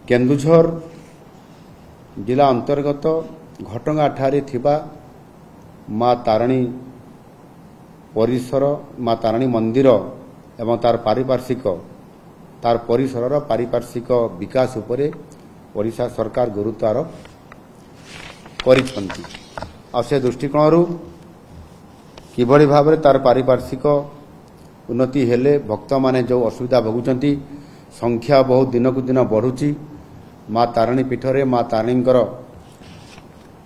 केन्दुझर जिला अंतर्गत घटगाँ ठारे थिबा माँ तारिणी परिसर माँ तारिणी मंदिर एवं तार पारिपार्श्विक तार परिसर पारिपार्श्विक विकास उपरे ओडिशा सरकार गुरुत्व आरोप करिसंती। से दृष्टिकोण किभली भाव में तार पारिपार्श्विक उन्नति हेले भक्त माने जो असुविधा भोगुचंती संख्या बहुत दिन को दिन बढ़ुची। माँ तारिणी पीठरे माँ तारिणींकर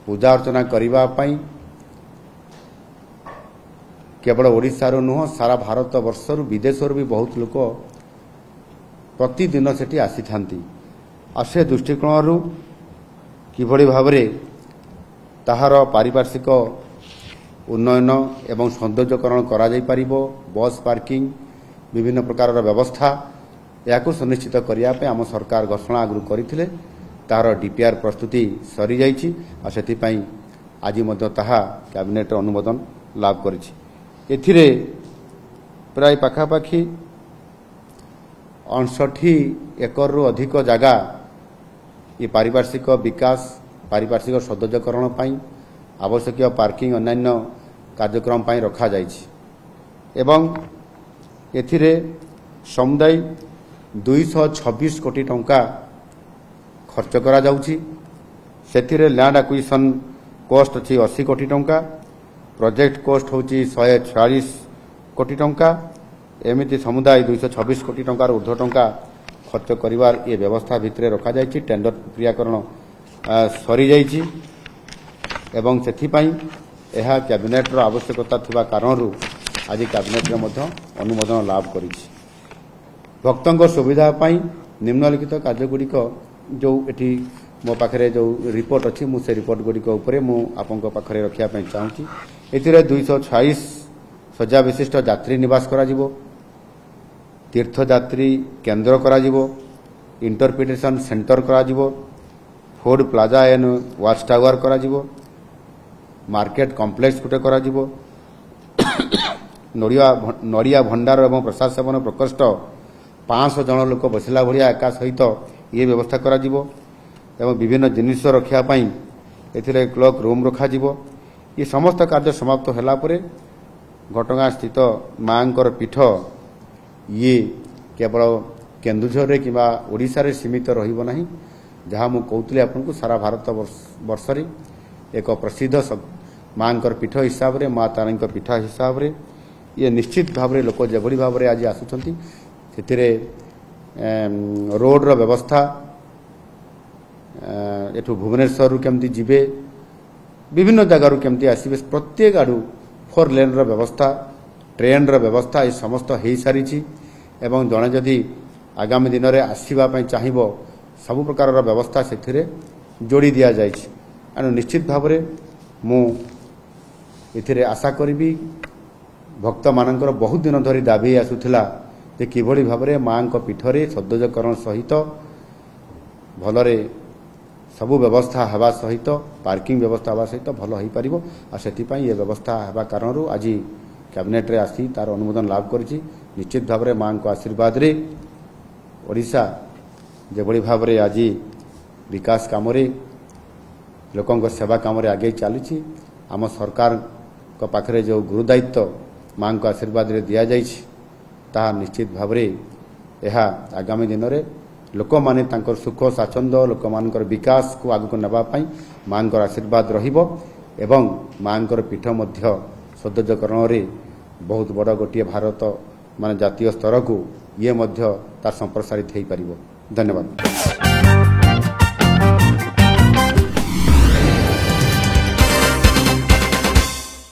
पूजा अर्चना करिबा पई केवल ओडिशा रो नुह सारा भारत वर्षर विदेशर भी बहुत लोक प्रतिदिन सेठी आसी थांती। से दृष्टिकोण किभली भाव में ताहार पारिपार्श्विक उन्नयन एवं सौंदर्यकरण करा जाई परिबो बस पार्किंग विभिन्न प्रकार व्यवस्था या सुनिश्चित करने आम सरकार घोषणा आगु करथिले। तार डीपीआर प्रस्तुति सरी जाइछि आ सेथिपई आज मध्य ताहा कैबिनेट अनुमोदन लाभ करिछि। एथिरे प्राय पाखापाखि 59 एकर रु अधिक जगह ये पारिपार्श्विक विकास पारिपार्श्विक सौंदर्यकरण पई आवश्यक पार्किंग अन्य कार्यक्रम पई रखा जाइछि एवं एथिरे समुदाय 226 कोटी टंका खर्च करा जाउछि। सेथिरे लैंड एक्विजिशन कॉस्ट अछि 80 कोटी टंका, प्रोजेक्ट कॉस्ट होछि 146 कोटी टंका। एमिति समुदाय 226 कोटी टंकार ऊर्ध्व टंका खर्च करिवार ये व्यवस्था भितरे रखा जाइछि। टेंडर प्रक्रियाकरण सरी जाइछि एवं सेथिपई यह कैबिनेट रो आवश्यकता थिबा कारणरू आज कैबिनेट रे मध्य अनुमोदन लाभ करिछि। भक्तों सुविधा पाई निम्नलिखित कार्यगुड़िक जो एटी मो पाखरे जो रिपोर्ट अच्छी मुझे रिपोर्ट गुड़िक आपंक पाखरे रखिया चाहूँगी। एथिरे 226 शज्या विशिष्ट यात्री निवास करा जिवो, तीर्थयात्री केन्द्र करा जिवो, इंटरप्रिटेशन सेंटर करा जिवो, food plaza and watch tower करा जिवो, मार्केट कॉम्प्लेक्स गुटे करा जिवो, नड़िया भंडार एवं प्रसाद सेवन प्रकोष्ठ 500 जन लोक बसिला भलिया एका सहित ये व्यवस्था करा जिवो एवं विभिन्न जिनिस रखिया पई एथिरे क्लॉक रूम रखा जिवो। ये समस्त कार्य समाप्त होला परे घटगाँ स्थित मांकर पीठ ये केवल केन्दुझर रे किबा ओडिशा रे सीमित रहिबो नाही, जहाँ मु कहउतले आपनको सारा भारत वर्ष रे एक प्रसिद्ध मांकर पीठ हिसाब रे माँ तारिणी पीठ हिसाब रे ये निश्चित भाव में लोक जेभली भाव में आज आसुचंती सेतिरे रोड रो व्यवस्था एठू भुवनेश्वर रु केमती जिबे विभिन्न जगह रु केमती आसीबे प्रत्येक आडू 4 लेन रो व्यवस्था ट्रेन रो व्यवस्था ये समस्त हो सारी एवं जड़े जदि आगामी दिन में आसवा चाहिए सब प्रकार व्यवस्था से जोड़ी दि जाए। निश्चित भाव में मु एथिरे आशा करी भक्त मानकर बहुत दिन धरी दाबी आसुथिला जे किभली भाव में माँ पीठरे सौंदर्यकरण सहित भलरे सबु व्यवस्था हवा सहित पार्किंग व्यवस्था हवा सहित भल हो पारिबो। आ सेतिपई ये व्यवस्था हवा कारणरू आज कैबिनेट रे आसी तार अनुमोदन लाभ करिछि। निश्चित भाव में माँ को आशीर्वाद रे ओडिशा जेभली भाव में आज विकास काम लोकों सेवा काम आगे चली आम सरकार को पाखरे जो गुरुदायित्व माँ को आशीर्वाद रे दिया जाइछि ताहा निश्चित भाव में यह आगामी दिन में लोक माने तांकर सुख स्वाच्छंद्य लोक मानकर विकास को आगु नबा पई माँ आशीर्वाद रहिबो एवं माँ पीठ मध्य सौंदर्यकरण रे बहुत बड़ गोटे भारत माने जातीय स्तर को ये मध्य तार संप्रसारित हो पारिबो। धन्यवाद।